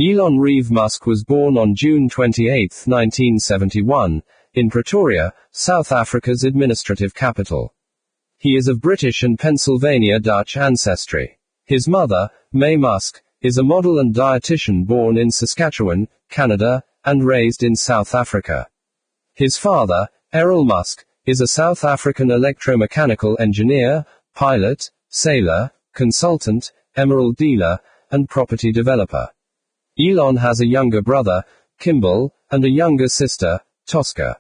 Elon Reeve Musk was born on June 28, 1971, in Pretoria, South Africa's administrative capital. He is of British and Pennsylvania Dutch ancestry. His mother, May Musk, is a model and dietitian born in Saskatchewan, Canada, and raised in South Africa. His father, Errol Musk, is a South African electromechanical engineer, pilot, sailor, consultant, emerald dealer, and property developer. Elon has a younger brother, Kimball, and a younger sister, Tosca.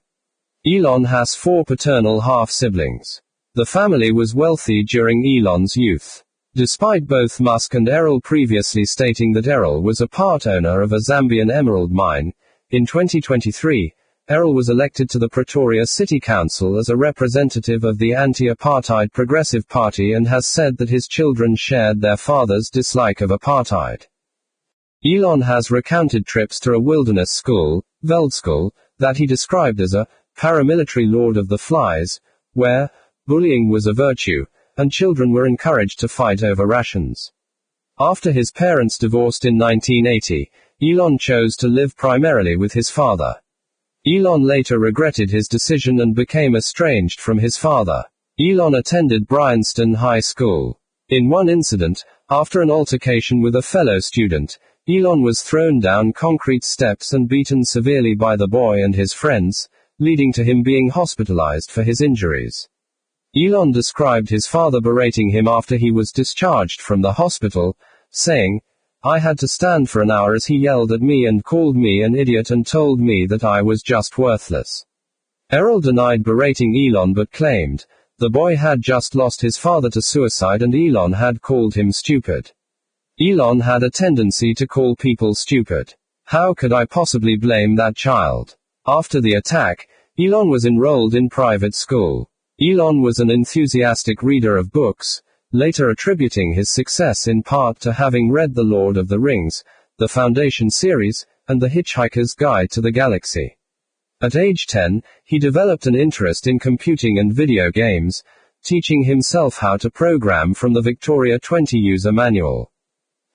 Elon has 4 paternal half-siblings. The family was wealthy during Elon's youth. Despite both Musk and Errol previously stating that Errol was a part owner of a Zambian emerald mine, in 2023, Errol was elected to the Pretoria City Council as a representative of the anti-apartheid Progressive Party and has said that his children shared their father's dislike of apartheid. Elon has recounted trips to a wilderness school, Veldschool, that he described as a paramilitary Lord of the Flies, where bullying was a virtue, and children were encouraged to fight over rations. After his parents divorced in 1980, Elon chose to live primarily with his father. Elon later regretted his decision and became estranged from his father. Elon attended Bryanston High School. In one incident, after an altercation with a fellow student, Elon was thrown down concrete steps and beaten severely by the boy and his friends, leading to him being hospitalized for his injuries. Elon described his father berating him after he was discharged from the hospital, saying, "I had to stand for an hour as he yelled at me and called me an idiot and told me that I was just worthless." Errol denied berating Elon but claimed, the boy had just lost his father to suicide and Elon had called him stupid. Elon had a tendency to call people stupid. How could I possibly blame that child? After the attack, Elon was enrolled in private school. Elon was an enthusiastic reader of books, later attributing his success in part to having read The Lord of the Rings, the Foundation series, and The Hitchhiker's Guide to the Galaxy. At age 10, he developed an interest in computing and video games, teaching himself how to program from the Victoria 20 user manual.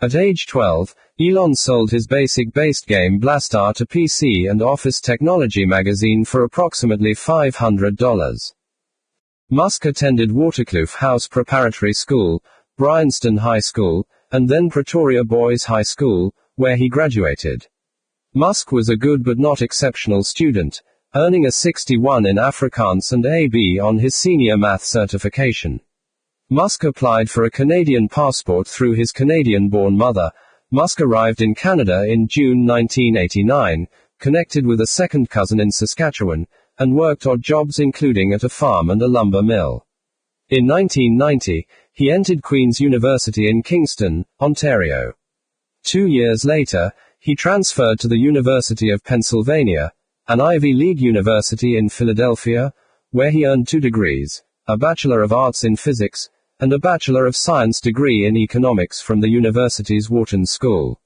At age 12, Elon sold his basic-based game Blastar to PC and Office Technology magazine for approximately $500. Musk attended Waterkloof House Preparatory School, Bryanston High School, and then Pretoria Boys High School, where he graduated. Musk was a good but not exceptional student, earning a 61 in Afrikaans and AB on his senior math certification. Musk applied for a Canadian passport through his Canadian-born mother. Musk arrived in Canada in June 1989, connected with a second cousin in Saskatchewan, and worked odd jobs including at a farm and a lumber mill. In 1990, he entered Queen's University in Kingston, Ontario. 2 years later, he transferred to the University of Pennsylvania, an Ivy League university in Philadelphia, where he earned 2 degrees, a Bachelor of Arts in Physics, and a Bachelor of Science degree in Economics from the university's Wharton School.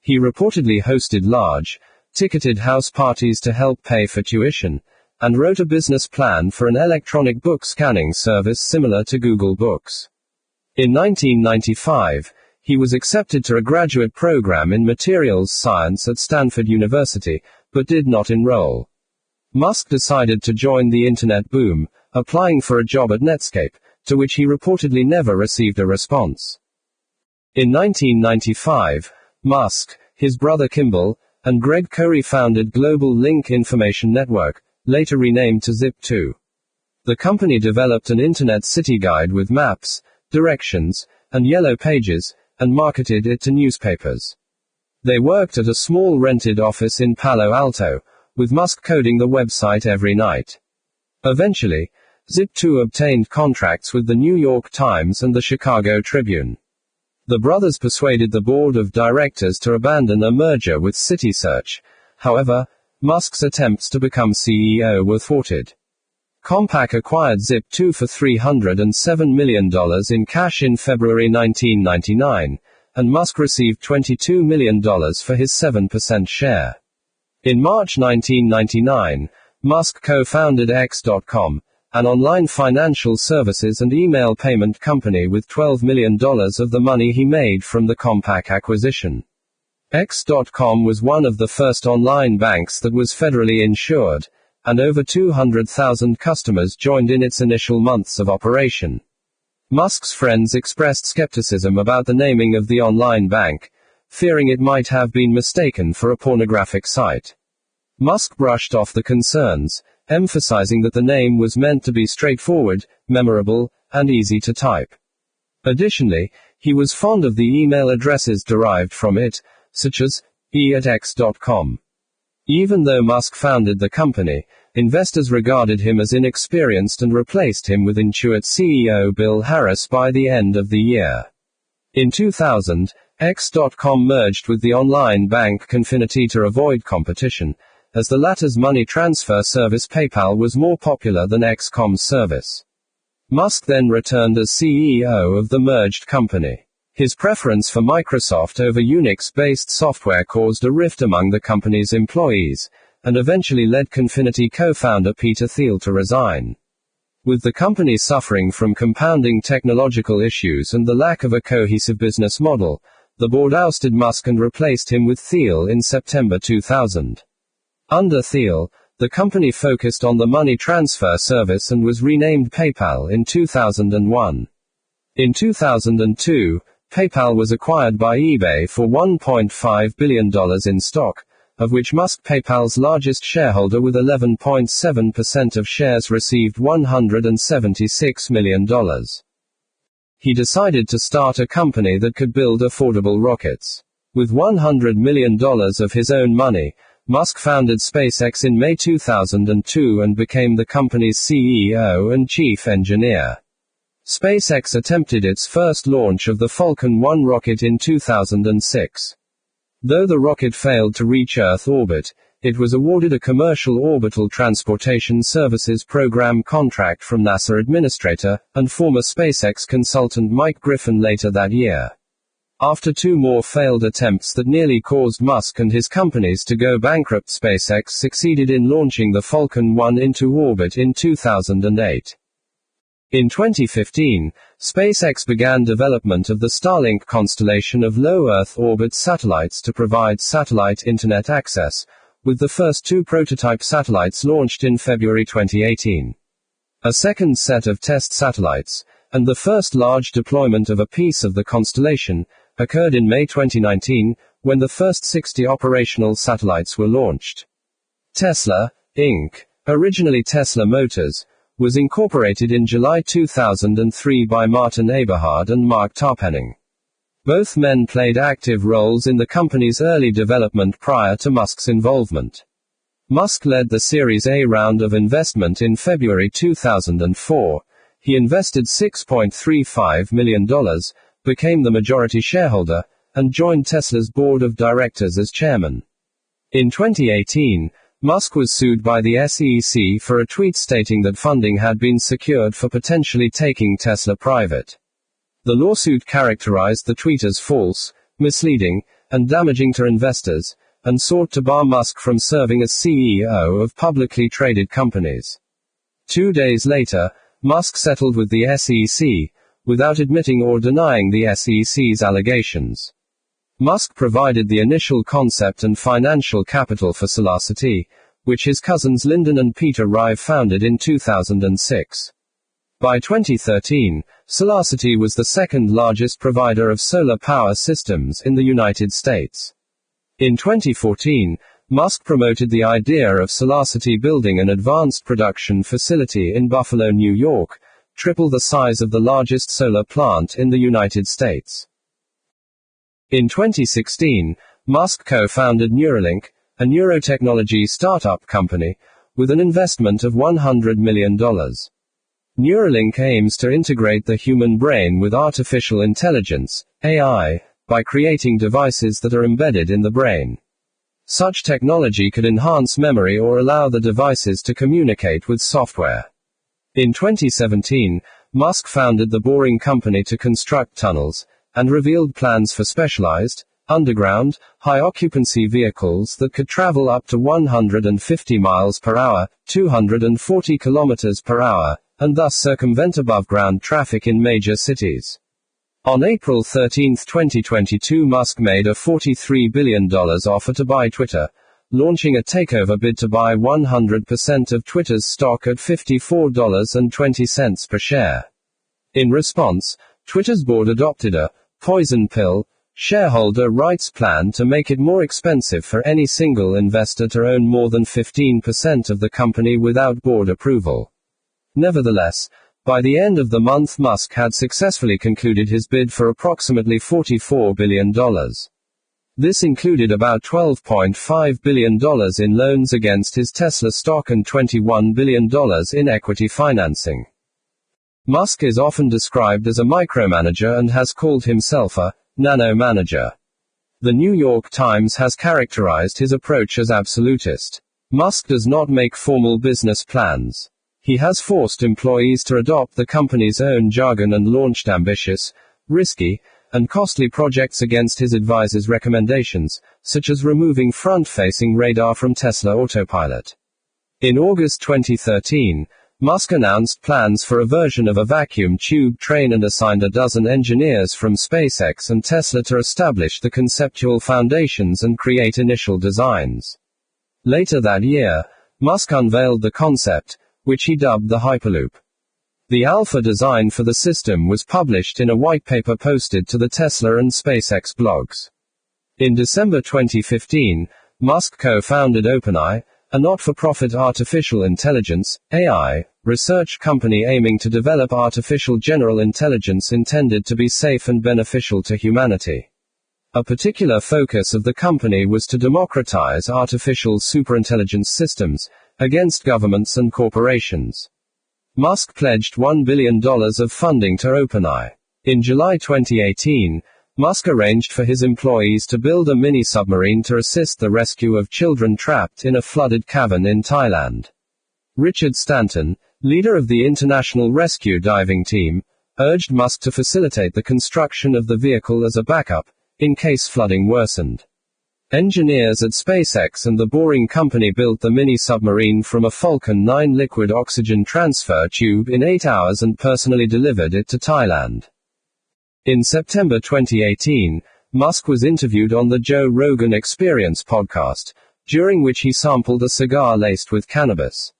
He reportedly hosted large, ticketed house parties to help pay for tuition, and wrote a business plan for an electronic book scanning service similar to Google Books. In 1995, he was accepted to a graduate program in materials science at Stanford University, but did not enroll. Musk decided to join the internet boom, applying for a job at Netscape, to which he reportedly never received a response. In 1995, Musk, his brother Kimball, and Greg Corey founded Global Link Information Network, later renamed to Zip2. The company developed an internet city guide with maps, directions, and yellow pages, and marketed it to newspapers. They worked at a small rented office in Palo Alto, with Musk coding the website every night. Eventually, Zip2 obtained contracts with the New York Times and the Chicago Tribune. The brothers persuaded the board of directors to abandon a merger with CitySearch. However, Musk's attempts to become CEO were thwarted. Compaq acquired Zip2 for $307 million in cash in February 1999, and Musk received $22 million for his 7% share. In March 1999, Musk co-founded X.com, an online financial services and email payment company with $12 million of the money he made from the Compaq acquisition. X.com was one of the first online banks that was federally insured, and over 200,000 customers joined in its initial months of operation. Musk's friends expressed skepticism about the naming of the online bank, fearing it might have been mistaken for a pornographic site. Musk brushed off the concerns, emphasizing that the name was meant to be straightforward, memorable, and easy to type. Additionally, he was fond of the email addresses derived from it, such as e@x.com. Even though Musk founded the company, investors regarded him as inexperienced and replaced him with Intuit CEO Bill Harris by the end of the year. In 2000, X.com merged with the online bank Confinity to avoid competition, as the latter's money transfer service PayPal was more popular than X.com's service. Musk then returned as CEO of the merged company. His preference for Microsoft over Unix-based software caused a rift among the company's employees, and eventually led Confinity co-founder Peter Thiel to resign. With the company suffering from compounding technological issues and the lack of a cohesive business model, the board ousted Musk and replaced him with Thiel in September 2000. Under Thiel, the company focused on the money transfer service and was renamed PayPal in 2001. In 2002, PayPal was acquired by eBay for $1.5 billion in stock, of which Musk, PayPal's largest shareholder with 11.7% of shares, received $176 million. He decided to start a company that could build affordable rockets. With $100 million of his own money, Musk founded SpaceX in May 2002 and became the company's CEO and chief engineer. SpaceX attempted its first launch of the Falcon 1 rocket in 2006. Though the rocket failed to reach Earth orbit, it was awarded a Commercial Orbital Transportation Services Program contract from NASA Administrator and former SpaceX consultant Mike Griffin later that year. After two more failed attempts that nearly caused Musk and his companies to go bankrupt, SpaceX succeeded in launching the Falcon 1 into orbit in 2008. In 2015, SpaceX began development of the Starlink constellation of low Earth orbit satellites to provide satellite internet access, with the first two prototype satellites launched in February 2018. A second set of test satellites, and the first large deployment of a piece of the constellation, occurred in May 2019, when the first 60 operational satellites were launched. Tesla, Inc., originally Tesla Motors, was incorporated in July 2003 by Martin Eberhard and Mark Tarpenning. Both men played active roles in the company's early development prior to Musk's involvement. Musk led the Series A round of investment in February 2004. He invested $6.35 million, became the majority shareholder, and joined Tesla's board of directors as chairman. In 2018, Musk was sued by the SEC for a tweet stating that funding had been secured for potentially taking Tesla private. The lawsuit characterized the tweet as false, misleading, and damaging to investors, and sought to bar Musk from serving as CEO of publicly traded companies. 2 days later, Musk settled with the SEC, without admitting or denying the SEC's allegations. Musk provided the initial concept and financial capital for SolarCity, which his cousins Lyndon and Peter Rive founded in 2006. By 2013, SolarCity was the second largest provider of solar power systems in the United States. In 2014, Musk promoted the idea of SolarCity building an advanced production facility in Buffalo, New York, triple the size of the largest solar plant in the United States. In 2016, Musk co-founded Neuralink, a neurotechnology startup company, with an investment of $100 million. Neuralink aims to integrate the human brain with artificial intelligence, AI, by creating devices that are embedded in the brain. Such technology could enhance memory or allow the devices to communicate with software. In 2017, Musk founded the Boring Company to construct tunnels, and revealed plans for specialized, underground, high-occupancy vehicles that could travel up to 150 miles per hour, 240 kilometers per hour, and thus circumvent above-ground traffic in major cities. On April 13, 2022, Musk made a $43 billion offer to buy Twitter, launching a takeover bid to buy 100% of Twitter's stock at $54.20 per share. In response, Twitter's board adopted a poison pill shareholder rights plan to make it more expensive for any single investor to own more than 15% of the company without board approval. Nevertheless, by the end of the month, Musk had successfully concluded his bid for approximately $44 billion. This included about $12.5 billion in loans against his Tesla stock and $21 billion in equity financing. Musk is often described as a micromanager and has called himself a nano manager. The New York Times has characterized his approach as absolutist. Musk does not make formal business plans. He has forced employees to adopt the company's own jargon and launched ambitious, risky, and costly projects against his advisors' recommendations, such as removing front-facing radar from Tesla Autopilot. In August 2013, Musk announced plans for a version of a vacuum tube train and assigned a dozen engineers from SpaceX and Tesla to establish the conceptual foundations and create initial designs. Later that year, Musk unveiled the concept, which he dubbed the Hyperloop. The alpha design for the system was published in a white paper posted to the Tesla and SpaceX blogs. In December 2015, Musk co-founded OpenAI, a not-for-profit artificial intelligence, AI, research company aiming to develop artificial general intelligence intended to be safe and beneficial to humanity. A particular focus of the company was to democratize artificial superintelligence systems against governments and corporations. Musk pledged $1 billion of funding to OpenAI. In July 2018, Musk arranged for his employees to build a mini-submarine to assist the rescue of children trapped in a flooded cavern in Thailand. Richard Stanton, leader of the International Rescue Diving Team, urged Musk to facilitate the construction of the vehicle as a backup, in case flooding worsened. Engineers at SpaceX and the Boring Company built the mini-submarine from a Falcon 9 liquid oxygen transfer tube in 8 hours and personally delivered it to Thailand. In September 2018, Musk was interviewed on the Joe Rogan Experience podcast, during which he sampled a cigar laced with cannabis.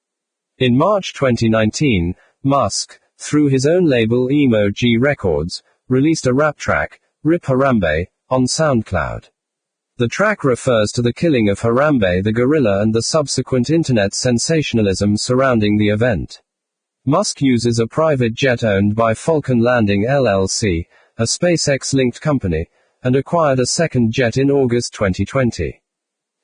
In March 2019, Musk, through his own label Emoji Records, released a rap track, Rip Harambe, on SoundCloud. The track refers to the killing of Harambe the gorilla and the subsequent internet sensationalism surrounding the event. Musk uses a private jet owned by Falcon Landing LLC, a SpaceX-linked company, and acquired a second jet in August 2020.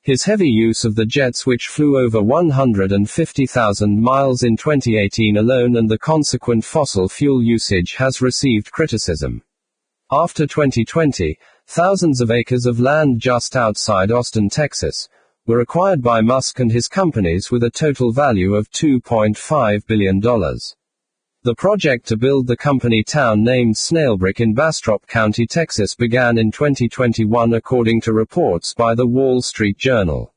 His heavy use of the jets, which flew over 150,000 miles in 2018 alone, and the consequent fossil fuel usage has received criticism. After 2020, thousands of acres of land just outside Austin, Texas, were acquired by Musk and his companies with a total value of $2.5 billion. The project to build the company town named Snailbrick in Bastrop County, Texas began in 2021 according to reports by the Wall Street Journal.